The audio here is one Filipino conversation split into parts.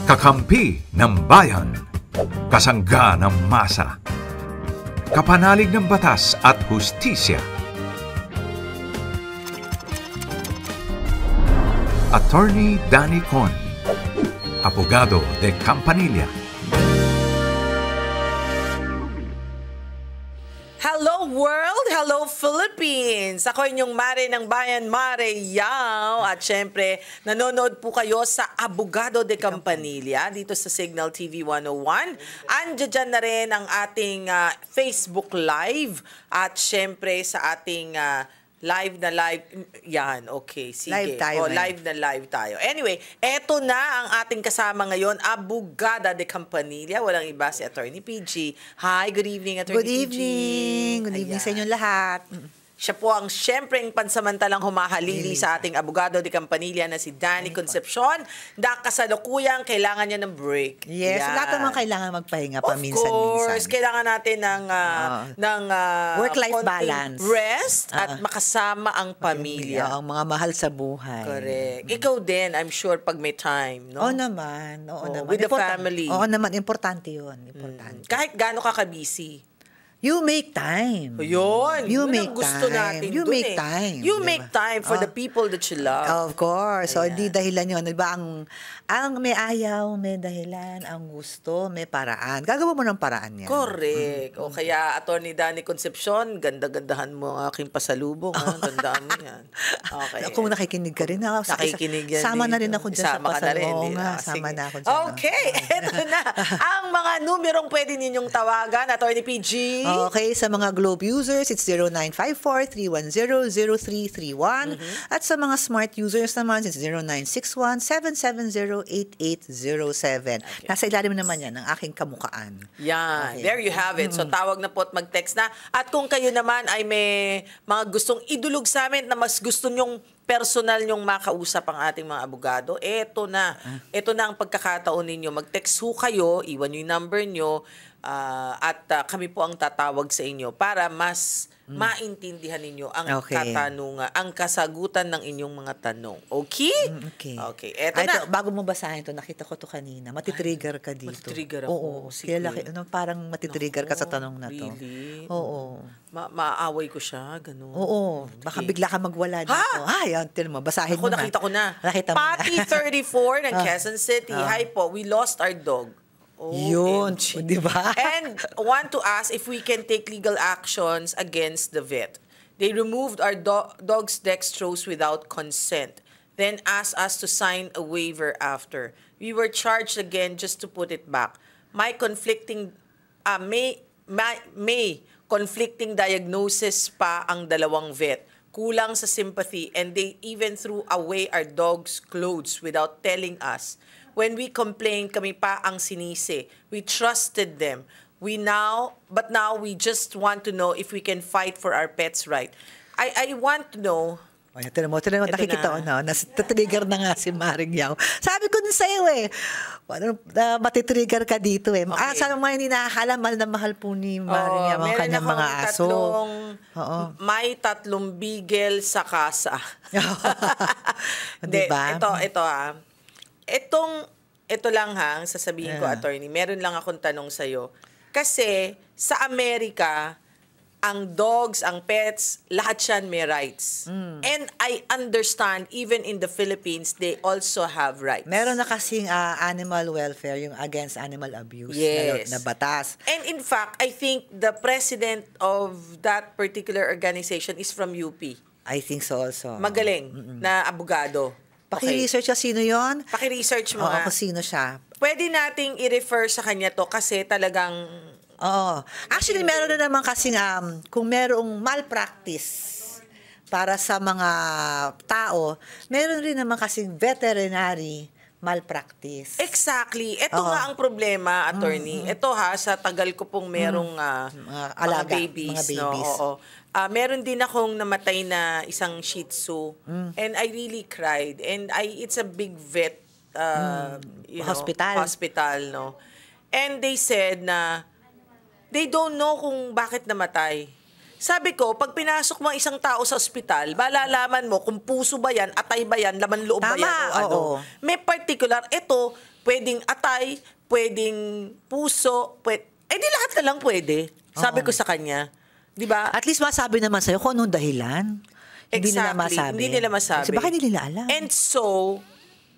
Kakampi ng bayan, kasangga ng masa, kapanalig ng batas at hustisya. Attorney Danny Con, abogado de Campanilla. Hello world! Hello Philippines! Ako inyong Mare ng Bayan, Mare Yao. At syempre, nanonood po kayo sa Abogado de Campanilla dito sa Signal TV 101. Andiyan dyan na rin ang ating Facebook Live at syempre sa ating live na live. Yan, okay. Sige. Live tayo. Live na live tayo. Anyway, eto na ang ating kasama ngayon, Abogada de Campanilla. Walang iba, si Attorney PG. Hi, good evening, Attorney PG. Good evening. Good evening sa inyong lahat. Siya po ang siyempre pansamantalang humahalili sa ating Abogado de Campanilla na si Danny Concepcion. Kasalukuyang kailangan niya ng break. Yes, lahat naman kailangan magpahinga paminsan-minsan. Of course, kailangan natin ng work-life balance. Rest at makasama ang pamilya. Ang mga mahal sa buhay. Correct. Ikaw din, I'm sure, pag may time, no? Oo naman. Oo naman. With the family. Oo naman, importante yun. Importante. Kahit gaano ka ka-busy. You make time. Yun. You Yun make ang gusto time. natin You dun make time. You make time for the people that you love. Of course. So, di dahilan yun. Diba, ang may ayaw, may dahilan, ang gusto, may paraan. Gagawa mo ng paraan yan. Correct. O kaya, Attorney Danny Concepcion, ganda-gandahan mo ang aking pasalubong. Tandaan mo yan. Okay. Kung nakikinig ka rin. Nakikinig yan. Sama na rin ako dyan sa pasalubong. Sama na ako dyan. Okay. Eto na. Ang mga numerong pwede ninyong tawagan, Attorney PG. Okay, sa mga Globe users, it's 0954-310-0331. At sa mga smart users naman, it's 0961-770-8807. Okay. Nasa ilalim naman yan ng aking kamukaan. Yan. Okay. There you have it. So, tawag na po at mag-text na. At kung kayo naman ay may mga gustong idulog sa amin na mas gusto nyong personal nyong makausap ang ating mga abogado, eto na. Eto na ang pagkakataon ninyo. Mag-text ho kayo, iwan nyo yung number nyo, at kami po ang tatawag sa inyo para mas maintindihan ninyo ang katanungan, ang kasagutan ng inyong mga tanong. Okay? Okay. Okay. Eto na. Bago mo basahin to, nakita ko to kanina. Matitrigger ka dito. Matitrigger ako. Oo. Kaya parang matitrigger ka sa tanong na to. Really? Oo. Maaaway ko siya, gano'n. Oo. Baka bigla ka magwala dito. Yan, tinan mo. Basahin mo na. Nakita ko na. Nakita mo na. Patty 34 ng Quezon City. Hi po, we lost our dog. Yun, di ba? And want to ask if we can take legal actions against the vet. They removed our dog's dextrose without consent, then asked us to sign a waiver after. We were charged again just to put it back. May conflicting diagnosis pa ang dalawang vet. Kulang sa sympathy, and they even threw away our dog's clothes without telling us. When we complained, kami pa ang sinisi. We trusted them. But now we just want to know if we can fight for our pets' right. I want to know. Tinan mo, nakikita ko na. Natitrigger na nga si Maring Yao. Sabi ko din sa'yo matitrigger ka dito Okay. Sa mga hindi nakakala, mahal na mahal po ni Maring Yao ang kanyang mga aso. May tatlong bigel sa kasa. Diba? Ito lang sasabihin ko, attorney. Meron lang akong tanong sa'yo. Kasi sa Amerika, ang dogs, ang pets, lahat yan may rights. And I understand, even in the Philippines, they also have rights. Meron na kasing animal welfare, yung against animal abuse na batas. And in fact, I think the president of that particular organization is from UP. I think so also. Magaling na abogado. Paki-research sino yon? Paki-research mo nga. Kung sino siya. Pwede nating i-refer sa kanya to kasi talagang... Oo. Actually, meron na naman kasing kung merong malpractice para sa mga tao, meron rin naman kasing veterinary malpractice. Exactly. Ito nga ang problema, attorney. Ito sa tagal ko pong merong mga babies. No? Oo. Meron din akong namatay na isang Shih Tzu. And I really cried. And it's a big vet hospital, no? And they said na they don't know kung bakit namatay. Sabi ko, pag pinasok mo isang tao sa ospital, malalaman mo kung puso ba yan, atay ba yan, laman loob ba yan, o ano. May particular, ito, Pwedeng atay, pwedeng puso, di lahat na lang pwede. Sabi ko sa kanya. Di ba? At least masabi naman sa'yo kung anong dahilan. Hindi nila masabi. Hindi nila masabi. Kasi baka hindi nila alam. And so,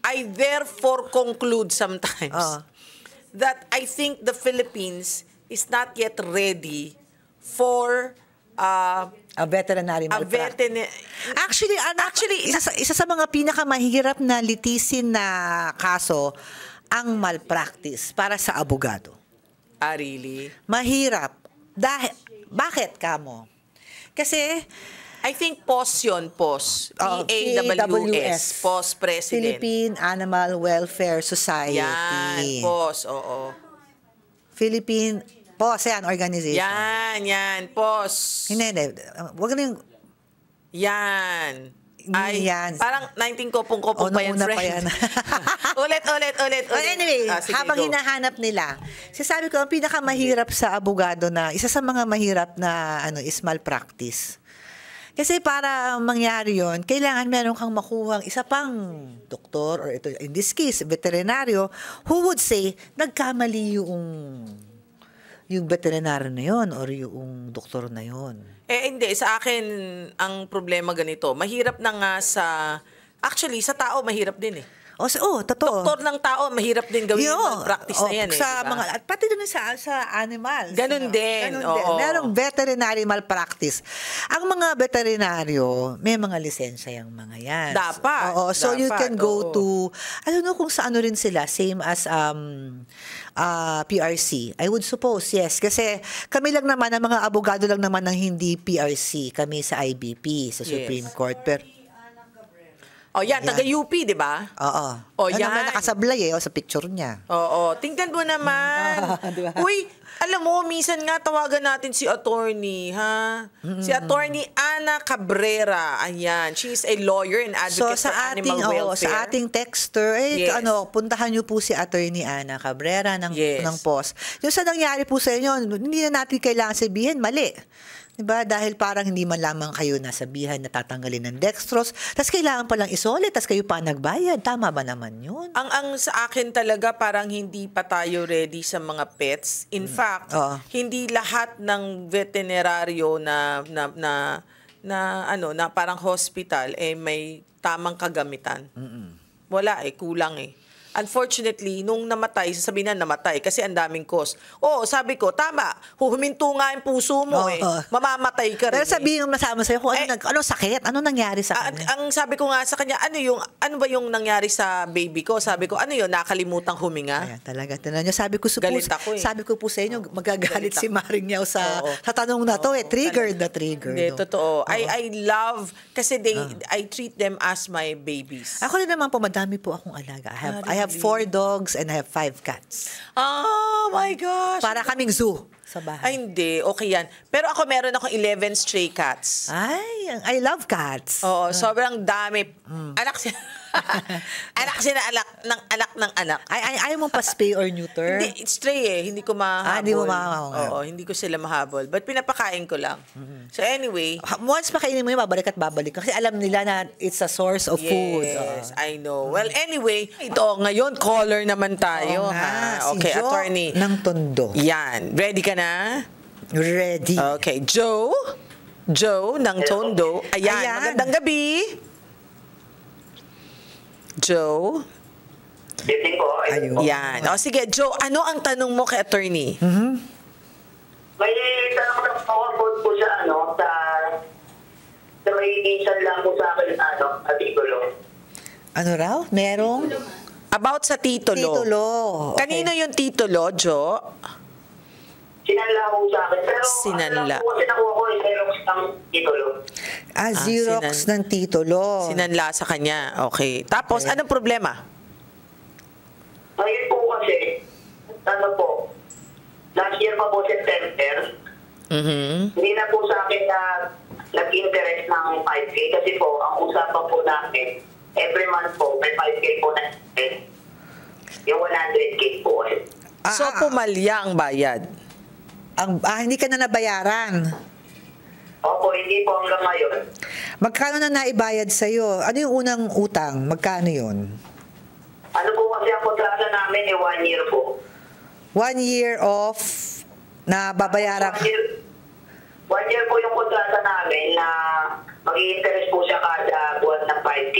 I therefore conclude sometimes that I think the Philippines is not yet ready for a veterinary malpractice. Actually, isa sa mga pinakamahirap na litisin na kaso ang malpractice para sa abogado. Really? Mahirap. Bakit kamo? Kasi I think PAWS yun, PAWS. PAWS. PAWS President. Philippine Animal Welfare Society. Yan, PAWS, oo. Philippine, PAWS yan, organization. Yan, PAWS. Hindi. Wag na yung... Yan. Yan. Parang 19 kopong-kopong pa yan, friend. Pa yan. ulit. Anyway, habang hinahanap nila, sasabi ko, ang pinakamahirap sa abogado na, isa sa mga mahirap na is malpractice. Kasi para mangyari yon, kailangan meron kang makuhang isa pang doktor, or ito, in this case, veterinaryo, who would say, nagkamali yung veterinaryo na yon or yung doktor na yon. Hindi. Sa akin, ang problema ganito, mahirap na nga actually, sa tao, mahirap din eh. Totoo. Doktor ng tao, mahirap din gawin yung practice na yan sa diba? at pati doon sa animals. Ganun din. Merong veterinary malpractice. Ang mga veterinaryo, may mga lisensya yung mga yan. Dapat. So you can go to, I don't know kung sa ano rin sila, same as PRC. I would suppose, yes. Kasi kami lang naman, ang mga abogado lang naman ng hindi PRC. Kami sa IBP, sa Supreme Court. Pero yan, taga-UP, di ba? Oo. Yan. Naman nakasablay sa picture niya. Oo. Tingnan mo naman. Diba? Uy, alam mo, minsan nga tawagan natin si attorney, ha? Si attorney Ana Cabrera. Ayan. She's a lawyer and advocate for animal welfare. Sa ating texter, puntahan niyo po si attorney Ana Cabrera ng PAWS. Yung sa nangyari po sa inyo, hindi na natin kailangan sabihin, mali. Diba? Dahil parang hindi man lamang kayo nasabihan na tatanggalin ng dextrose, tas kailangan palang isolate, tas kayo pa nagbayad. Tama ba naman yun? Ang sa akin talaga parang hindi pa tayo ready sa mga pets. In fact, hindi lahat ng veterinaryo na parang hospital may tamang kagamitan. Wala kulang Unfortunately, nung namatay, sasabihin na namatay kasi ang daming cost. Sabi ko, tama, huminto nga yung puso mo mamamatay ka rin. Pero sabihin mo masama sa'yo kung anong sakit, anong nangyari sa kanya? Ang sabi ko nga sa kanya, ano ba yung nangyari sa baby ko? Sabi ko, ano yun, nakalimutang huminga? Ayan, talaga. Tinan nyo, sabi ko po sa inyo, magagalit si Maring Yao sa tanong na to triggered na trigger. Hindi, totoo. I love, kasi I treat them as my babies. Ako rin naman po, madami po akong alaga. I have 4 dogs and I have 5 cats. Oh my gosh. Para kaming zoo sa bahay. Hindi. Okay yan. Pero ako meron akong 11 stray cats. I love cats. Oo, sobrang dami. Anak siya. anak ng anak. Ayaw mong pa-spay or neuter? Hindi, stray Hindi ko mahabol. Hindi mo mahabol. Oo, hindi ko sila mahabol. But pinapakain ko lang. So anyway. Once pakainin mo yun, babalik at babalik. Kasi alam nila na it's a source of food. Yes, I know. Well, anyway, ito ngayon, caller naman tayo. Okay, si attorney. ng Tondo. Yan. Ready ka na? Ready. Okay, Joe ng Tondo. Ayan. Magandang gabi. Joe. Evening po. Ayun. Yan. Sige, Joe, ano ang tanong mo kay attorney? May tanong na po sa sa may insan lang po sa akin, artikulo. Ano raw? Merong? About sa titulo. Titulo. Okay. Kanino yung titulo, Joe? Sinanla po sa akin. Pero Sinanla. Po kasi nakuha ko Xerox ng titulo. Xerox ng titulo. Sinanla sa kanya. Okay. Tapos, anong problema? Ngayon po kasi, last year pa po September, hindi na po sa akin na nag-interest ng 5K kasi po, ang usapan po namin, every month po, may 5K po na yung 100K po. So, pumalya ang bayad. Hindi ka na nabayaran. Opo, hindi po hanggang ngayon. Magkano na naibayad sa'yo? Ano yung unang utang? Magkano yun? Ano po kasi ang kontrata namin 1 year po. 1 year of na babayaran. 1 year po yung kontrata namin na mag-i-interest po siya kada buwan ng 5K.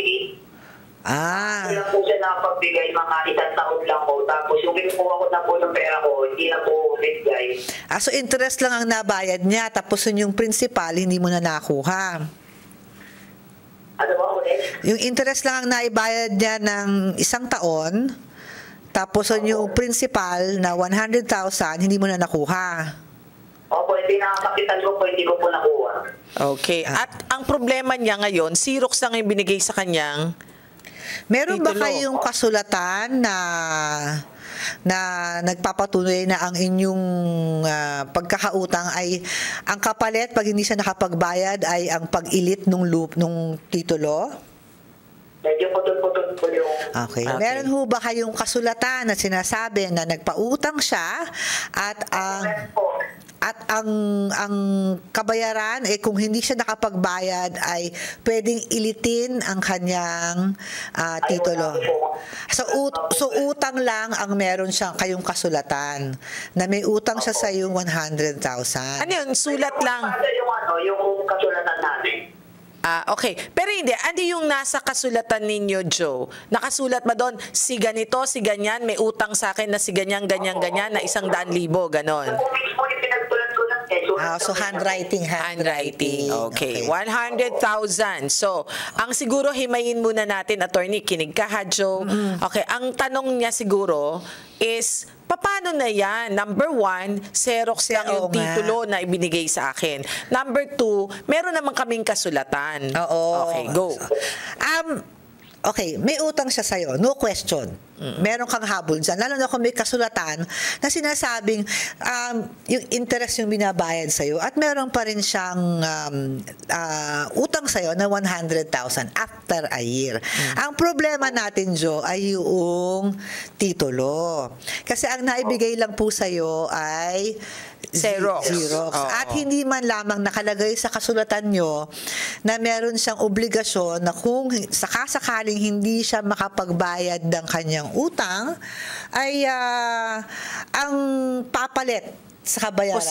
Hindi lang po siya nakapagbigay, mga 1 taon lang po. Tapos yung kinukuha ko na po ng pera ko, hindi na po bigay. So interest lang ang nabayad niya, tapos yung principal, hindi mo na nakuha. Ano ba ulit? Yung interest lang ang naibayad niya ng 1 taon, tapos yung principal na 100,000, hindi mo na nakuha. Opo, hindi nakakapitan ko po, hindi ko po nakuha. Okay. At ang problema niya ngayon, Xerox lang yung binigay sa kanyang Meron ba titulo. kayong kasulatan na nagpapatunay na ang inyong pagkakautang ay ang kapalit pag hindi siya nakapagbayad ay ang pag-ilit nung titulo? Medyo putol-putol po yung... Okay. Meron ho ba kayong kasulatan na sinasabi na nagpautang siya at ang kabayaran kung hindi siya nakapagbayad ay pwedeng ilitin ang kanyang titulo. So utang lang ang meron siyang kayong kasulatan na may utang siya sa yung 100,000. Ano yun? Sulat lang. Yung kasulatan natin. Okay. Pero hindi. Ano yung nasa kasulatan ninyo, Joe? Nakasulat ba doon, si ganito, si ganyan, may utang sa akin na si ganyan, ganyan, ganyan, na 100,000, ganon? Kung mismo yung pinagtulat ko lang So handwriting. Okay. 100,000. So, ang siguro himayin muna natin, attorney, kinig ka ha, Joe. Okay. Ang tanong niya siguro is, paano na yan? Number 1, Xerox lang yung titulo na ibinigay sa akin. Number 2, meron naman kaming kasulatan. Oo. Okay, go. Okay, may utang siya sa'yo. No question. Meron kang habol dyan. Lalo na kung may kasulatan na sinasabing yung interest yung binabayad sa'yo at meron pa rin siyang utang sa'yo na 100,000 after a year. Ang problema natin, Joe, ay yung titulo. Kasi ang naibigay lang po sa'yo ay Xerox. At hindi man lamang nakalagay sa kasulatan nyo na meron siyang obligasyon na kung sakasakaling hindi siya makapagbayad ng kanyang utang, ay ang papalit sa kabayaran.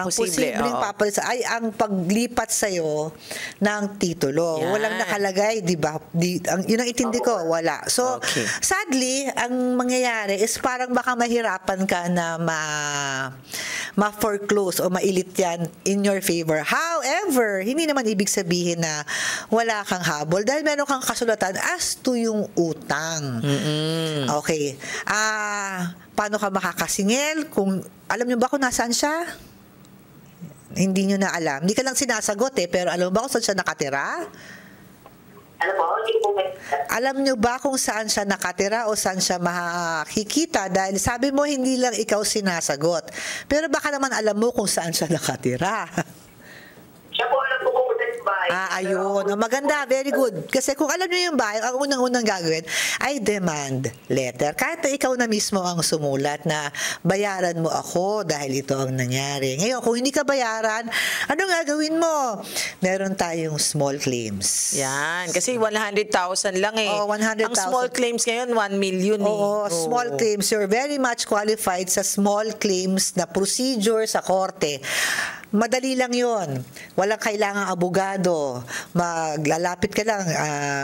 Posibleng papalit ay ang paglipat sa'yo ng titulo. Yan. Walang nakalagay, di ba? Yun ang itindi ko, wala. So, sadly, ang mangyayari is parang baka mahirapan ka na ma-foreclose o mailit yan in your favor. However, hindi naman ibig sabihin na wala kang habol dahil meron kang kasulatan as to yung utang. Okay. Paano ka makakasingil? Kung alam niyo ba kung nasaan siya? Hindi niyo na alam. Hindi ka lang sinasagot pero alam mo ba kung saan siya nakatira? Ano po? Hindi ko po Alam niyo ba kung saan siya nakatira o saan siya makikita? Dahil sabi mo hindi lang ikaw sinasagot. Pero baka naman alam mo kung saan siya nakatira. Siya po alam po kung saan yung bahay. Ayun. Maganda. Very good. Kasi kung alam niyo yung bahay, ang unang-unang gagawin ay demand letter. Kahit na ikaw na mismo ang sumulat na bayaran mo ako dahil ito ang nangyari. Ngayon, kung hindi ka bayaran, anong gagawin mo? Meron tayong small claims. Yan. Kasi 100,000 lang eh. 100,000. Ang small claims ngayon, 1 million eh. Small claims. You're very much qualified sa small claims na procedure sa korte. Madali lang yon. Walang kailangang abogado. Maglalapit ka lang.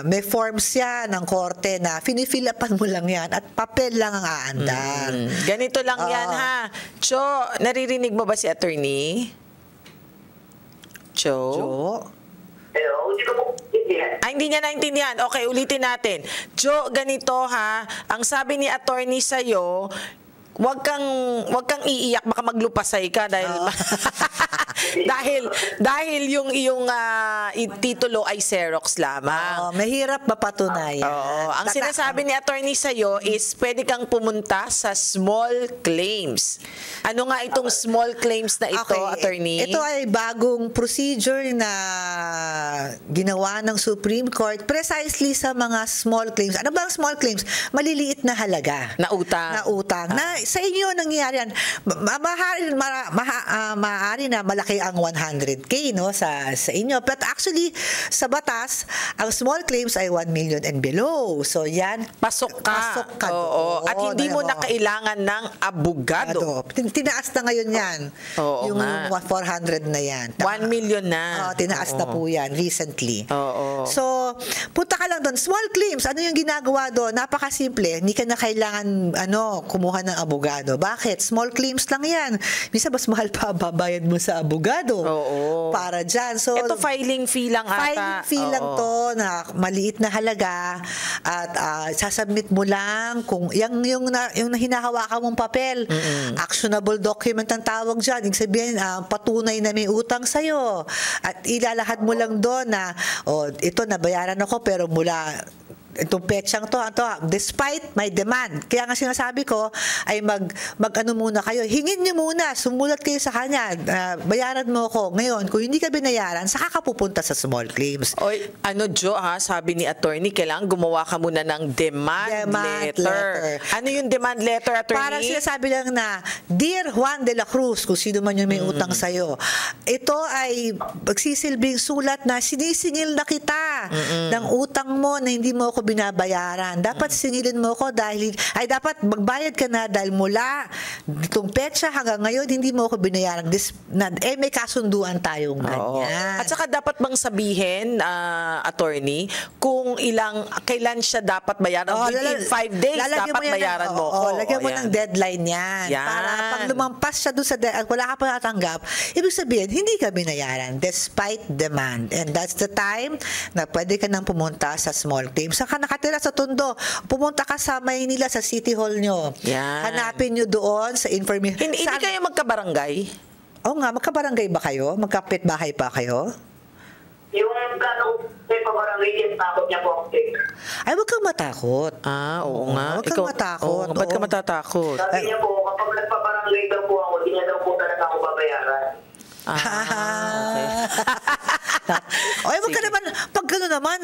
May forms yan ng korte na finifill-upan mo lang yan at papel lang ang aandar. Ganito lang yan ha. Cho, naririnig mo ba si attorney? Cho? Hello? Hindi ko po intindihan. Hindi niya naintindihan. Okay, ulitin natin. Jo, ganito ha. Ang sabi ni attorney sa'yo, wag kang iiyak, baka maglupasay ka dahil yung iyong titulo ay Xerox lamang. Mahirap mapatunayan. Ang sinasabi ni attorney sa'yo is pwede kang pumunta sa small claims. Ano nga itong small claims na ito, attorney? Ito ay bagong procedure na ginawa ng Supreme Court precisely sa mga small claims. Ano ba ang small claims? Maliliit na halaga. Na utang. Na sa inyo nangyayari yan. Maaari na malaki ang 100K no sa inyo. But actually sa batas, ang small claims ay 1 million and below. So yan, Pasok ka. Oo. doon. At hindi mo na kailangan ng abogado. Tinaas na ngayon yan. Oo yung nga. 400 na yan. 1 million na. Tinaas na po yan recently. Oo. So, punta ka lang doon. Small claims, ano yung ginagawa doon? Napakasimple. Hindi ka na kailangan kumuha ng abogado. Bakit? Small claims lang yan. Minsan mas mahal pa babayad mo sa abogado. Oo. Para dyan. So, Ito filing fee lang ata. filing fee lang to na maliit na halaga at sasubmit mo lang kung yung hinahawakan mong papel. Actionable document ang tawag dyan. Ibig sabihin, patunay na may utang sa'yo. At ilalahad mo lang doon na, ito nabayaran ako pero mula itong petsang to, despite my demand. Kaya nga sinasabi ko ay mag-ano muna kayo. Hingin niyo muna, sumulat kayo sa kanya. Bayaran mo ako. Ngayon, kung hindi ka binayaran, saka ka pupunta sa small claims. Oy, Jo, sabi ni attorney, kailangan gumawa ka muna ng demand letter. Ano yung demand letter, attorney? Parang sinasabi lang na, Dear Juan de la Cruz, kung sino man yung may utang sa'yo, ito ay magsisilbing sulat na sinisingil na kita ng utang mo na hindi mo ako binabayaran. Dapat singilin mo ako dapat magbayad ka na dahil mula itong petsa hanggang ngayon hindi mo ako binayaran. May kasunduan tayong ganyan. At saka dapat bang sabihin, attorney, kung kailan siya dapat bayaran? Within 5 days, dapat bayaran mo. Lagyan mo ng deadline yan. Para pag lumampas siya doon sa at wala ka pa natanggap, ibig sabihin, hindi ka binayaran despite demand. And that's the time na pwede ka nang pumunta sa small claims. Saka nakatira sa Tondo, pumunta ka sa Maynila sa City Hall nyo. Yan. Hanapin nyo doon sa information. Hindi kayo magkabarangay? Oo nga, magkabarangay ba kayo? Magkapit bahay pa kayo? Yung may pabarangay yung takot niya po. Ay, huwag kang matakot. Oo nga. Huwag kang matakot. Ba't ka matatakot? Sabi niya po, kapag nagpabarangay daw po ako, di niya daw po talaga ako babayaran. Okay. Oy, wag ka naman, pag gano'n naman,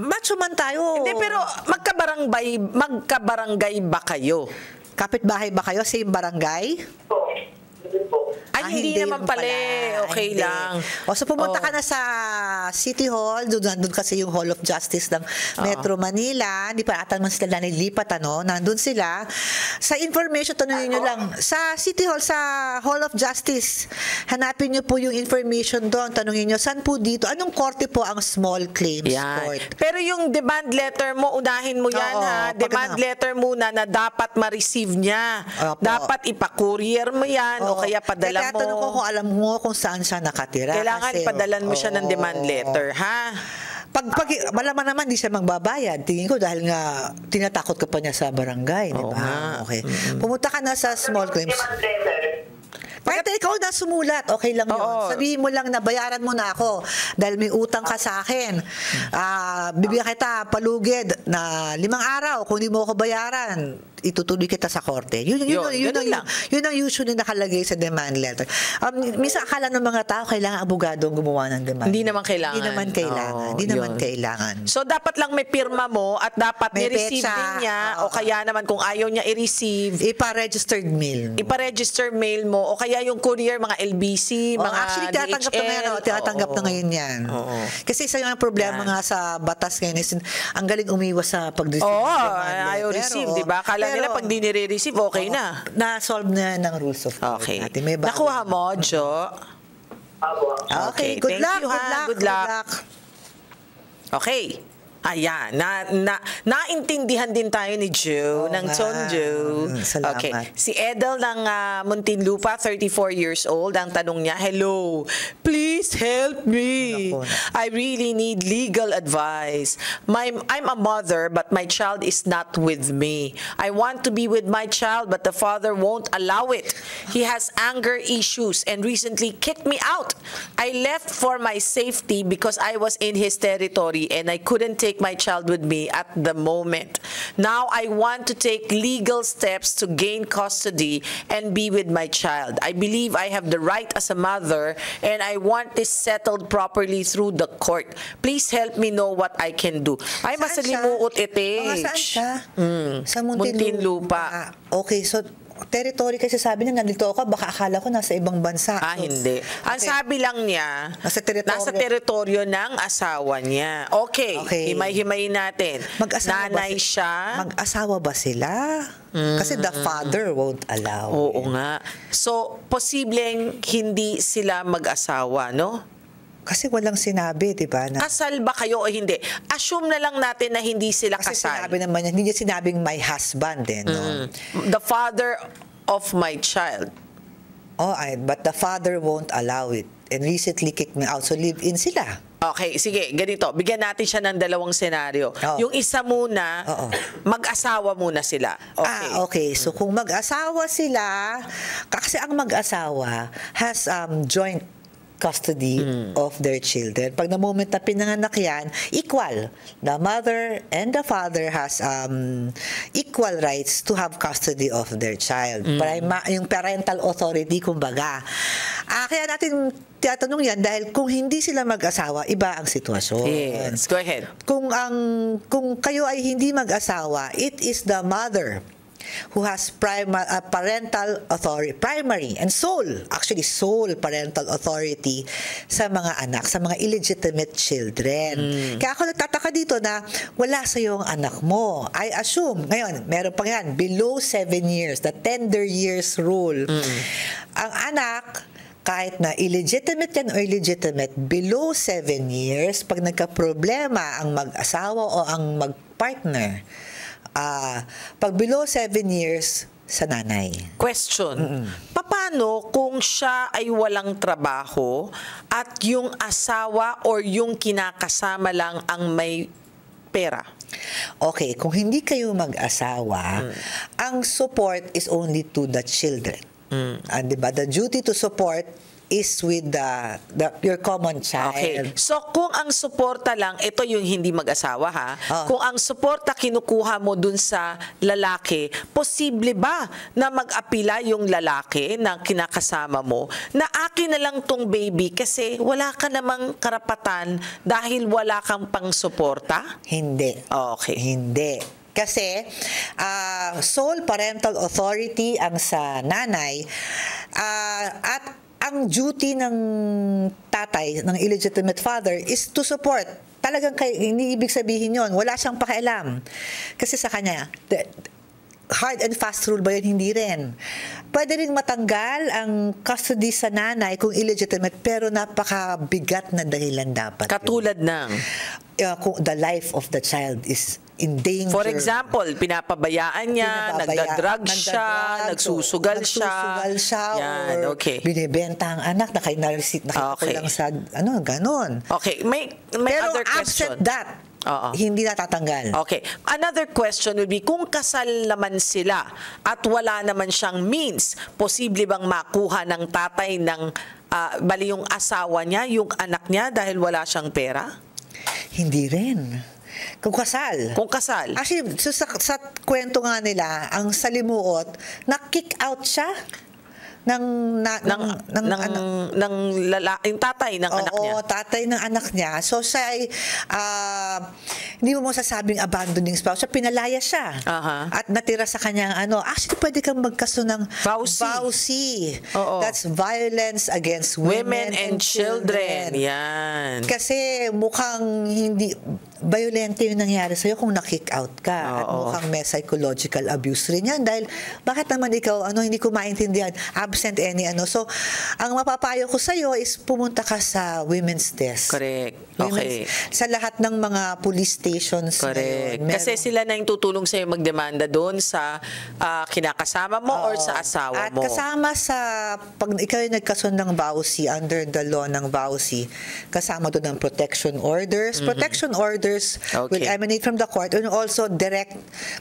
macho man tayo. Hindi, pero magkabarangay ba kayo? Kapitbahay ba kayo? Same barangay? Po. Hindi po. Ay, hindi naman pala. Okay Hindi. lang. So pumunta ka na sa City Hall, doon kasi yung Hall of Justice ng Metro Manila. Hindi pa ata naman sila nilipat, nandun sila. Sa information, tanungin nyo lang. Sa City Hall, sa Hall of Justice, hanapin nyo po yung information doon. Tanungin nyo, saan po dito? Anong korte po ang small claims court? Pero yung demand letter mo, unahin mo yan, ha? Demand letter muna na dapat ma-receive niya. Opo. Dapat ipa-courier mo yan o kaya padala mo. Kaya tanong ko kung alam mo kung saan siya nakatira. Kailangan kasi, padalan mo siya ng demand letter, ha? Pag malaman naman, di siya magbabayad. Tingin ko dahil nga tinatakot ka pa niya sa barangay, di ba? Okay. Pumunta ka na sa small claims. Demand letter. Kahit ikaw na sumulat, okay lang yun. Sabihin mo lang na bayaran mo na ako dahil may utang ka sa akin. Bibigyan kita palugid na 5 araw. Kung hindi mo ako bayaran, itutuloy kita sa korte. Yun ang usually nakalagay sa demand letter. Minsan akala ng mga tao kailangan abogado ang gumawa ng demand. Hindi naman kailangan. Hindi naman kailangan. So, dapat lang may pirma mo at dapat May ni-receive petsa. din niya o kaya naman kung ayaw niya i-receive, Ipa-registered mail. ipa-register mail mo o kaya yung courier, mga LBC, mga actually, tinatanggap na ngayon. DHL. Tinatanggap na ngayon yan. Kasi isa yung problema nga sa batas ngayon is ang galing umiwas sa pag-receive. Ayaw receive, di ba? Kala nila pag di nire-receive, okay na. Na-solve na ng rules of court. Okay. Natin. May bago. Nakuha mo, Jo? Apo. Okay, Thank you, ha. Good luck. Okay. Ayan, naintindihan din tayo ni Joe, ng Tonjo. Salamat. Okay. Si Edel ng Muntinlupa, 34 years old, ang tanong niya, hello, please help me. I really need legal advice. I'm a mother, but my child is not with me. I want to be with my child, but the father won't allow it. He has anger issues and recently kicked me out. I left for my safety because I was in his territory and I couldn't take my child with me at the moment. Now I want to take legal steps to gain custody and be with my child. I believe I have the right as a mother and I want this settled properly through the court. Please help me know what I can do. Ay, masalimuot ite. Saan siya? Sa Muntinlupa. Okay, so territory kasi sabi niya, nandito ako, baka akala ko nasa ibang bansa. So, Hindi. Ang sabi lang niya, Nasa teritoryo ng asawa niya. Okay. Himay-himayin natin. Nanay siya. Mag-asawa ba sila? Kasi the father won't allow. Oo nga. So, posibleng hindi sila mag-asawa, no? Kasi walang sinabi, di ba? Kasal ba kayo o hindi? Assume na lang natin na hindi sila Kasi kasal. sinabi naman niya, hindi niya sinabing my husband, no? The father of my child. But the father won't allow it. And recently kicked me out. So live-in sila. Okay, sige, ganito. Bigyan natin siya ng dalawang senaryo. Yung isa muna, mag-asawa muna sila. Okay. Okay. So kung mag-asawa sila, kasi ang mag-asawa has joint custody of their children. Pag na moment na pinanganak yan, equal. The mother and the father has equal rights to have custody of their child. Yung parental authority, kumbaga. Kaya natin tinatanong yan dahil kung hindi sila mag-asawa, iba ang sitwasyon. Yes, go ahead. Kung kayo ay hindi mag-asawa, it is the mother who has parental authority, primary and sole parental authority sa mga anak, sa mga illegitimate children. Kaya ako nagtataka dito na wala sa iyo ang anak mo. I assume, ngayon, meron pa yan, below 7 years, the tender years rule. Ang anak, kahit na illegitimate yan o illegitimate, below 7 years, pag nagka-problema ang mag-asawa o ang mag-partner, pag below 7 years, sa nanay. Question. Paano kung siya ay walang trabaho at yung asawa or yung kinakasama lang ang may pera? Okay, kung hindi kayo mag-asawa, ang support is only to the children. Diba? The duty to support is with your common child. Okay. So, kung ang suporta lang, ito yung hindi mag-asawa ha, kung ang suporta kinukuha mo dun sa lalaki, posible ba na mag-apila yung lalaki na kinakasama mo na akin na lang tong baby kasi wala ka namang karapatan dahil wala kang pang-suporta? Hindi. Okay. Hindi. Kasi sole parental authority ang sa nanay at ang duty ng tatay, ng illegitimate father, is to support. Talagang hindi ibig sabihin yon, wala siyang pakialam. Kasi sa kanya, hard and fast rule ba yun? Hindi rin. Pwede rin matanggal ang custody sa nanay kung illegitimate, pero napakabigat na dahilan dapat. Katulad ng? Kung the life of the child is in danger. For example, pinapabayaan niya, nagda-drug siya, nagsusugal siya. Yan, okay. Binibenta ang anak, nakita ko lang sa, ganon. Okay, may pero other question. Pero absent that, hindi natatanggal. Okay. Another question would be, kung kasal naman sila at wala naman siyang means, posible bang makuha ng tatay ng, bali yung asawa niya, yung anak niya dahil wala siyang pera? Hindi rin. Kung kasal. Actually, sa kwento nga nila, ang salimuot, na-kick out siya ng tatay ng anak niya. Oo, tatay ng anak niya. So siya ay hindi mo masasabing abandoning spouse. Siya pinalaya siya. At natira sa kanyang actually pwede kang magkaso ng vowsy. That's violence against women and children. Yan. Kasi mukhang hindi violente yung nangyari sa'yo kung na-kick out ka. At mukhang may psychological abuse rin yan. Dahil bakit naman ikaw, hindi ko maintindihan, absent any So, ang mapapayo ko sa'yo is pumunta ka sa women's desk. Correct. Okay. Sa lahat ng mga police stations. Correct. Kasi sila na yung tutulong sa'yo magdemanda doon sa kinakasama mo or sa asawa mo. At kasama sa, pag ikaw yung nagkasun ng vowsy, under the law ng vowsy, kasama doon ang protection orders. Protection orders will emanate from the court and also direct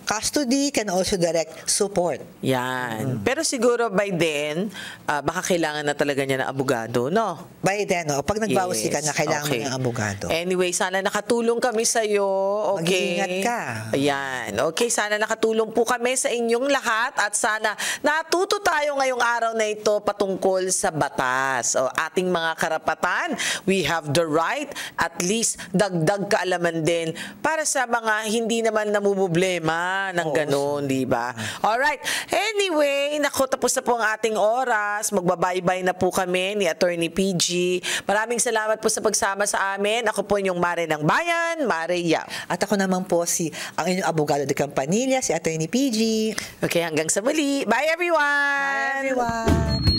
custody, can also direct support. Yan. Pero siguro by then, baka kailangan na talaga niya ng abogado, no? By then, pag nag-vowsy ka na, kailangan mo ng abogado. Anyway, sana nakatulong kami sa iyo. Okay. Mag-iingat ka. Ayan. Okay, sana nakatulong po kami sa inyong lahat at sana natuto tayo ngayong araw na ito patungkol sa batas. O ating mga karapatan, we have the right, at least dagdag kaalaman naman din para sa mga hindi naman namumblema ng ganun, di ba? Alright. Anyway, naku, tapos na po ang ating oras. Magbabay-bye na po kami ni Attorney PG. Maraming salamat po sa pagsama sa amin. Ako po yung Mare ng Bayan, Mare Yap. At ako naman po ang inyong abogado de Campanilla, si Attorney PG. Okay, hanggang sa muli. Bye everyone! Bye everyone!